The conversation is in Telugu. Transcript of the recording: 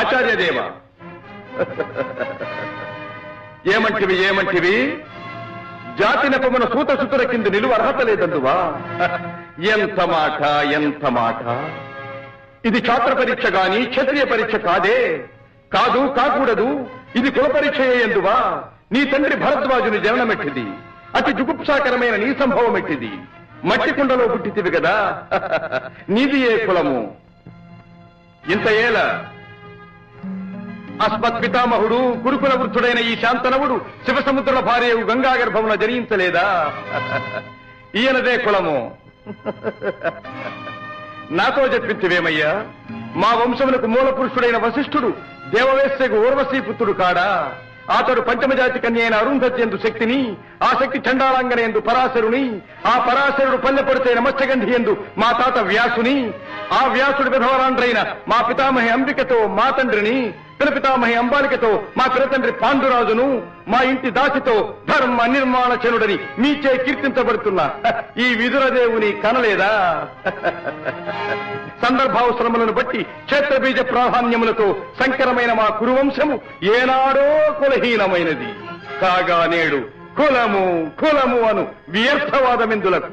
ఆచార్యదేవ ఏమంటివి ఏమంటివి జాతి నెపమున సూత సుతుల కింద నిలువ అర్హత లేదందువా? ఎంత మాట ఎంత మాట! ఇది ఛాత్ర పరీక్ష గాని క్షత్రియ పరీక్ష కాదే. కాదు కాకూడదు. ఇది కుల పరీక్ష ఎందువా? నీ తండ్రి భరద్వాజుని జననమెట్టిది. అతి జుగుప్సాకరమైన నీ సంభవం ఎట్టిది. మట్టి కుండలో పుట్టితివి కదా. నీది ఏ కులము? ఇంత ఏల అస్మత్ పితామహుడు గురుకుల వృద్ధుడైన ఈ శాంతనవుడు శివసముద్రుల భార్యవు గంగా గర్భమున జనించలేదా? ఈయనదే కులము. నాతో చెప్పించివేమయ్యా? మా వంశమునకు మూల పురుషుడైన వశిష్ఠుడు దేవవేశ్యకు ఊర్వశీపుత్రుడు కాడా? అతడు పంచమజాతి కన్య అయిన అరుంధతి ఎందు శక్తిని, ఆ శక్తి చండాలాంగన ఎందు పరాశరుని, ఆ పరాశరుడు పల్లెపడితైన మత్స్యగంధి ఎందు మా తాత వ్యాసుని, ఆ వ్యాసుడు విధవరాండ్రైన మా పితామహి అంబికతో మా తండ్రిని, పితామహి అంబాలికతో మా పిరతండ్రి పాండురాజును, మా ఇంటి దాసితో ధర్మ నిర్మాణ చనుడని మీచే కీర్తించబడుతున్న ఈ విదురదేవుని కనలేదా? సందర్భావసరములను బట్టి క్షేత్రబీజ ప్రాధాన్యములతో సంకరమైన మా కురువంశము ఏనాడో కులహీనమైనది కాగా నేడు కులము కులము అను వ్యర్థవాదమిందులకు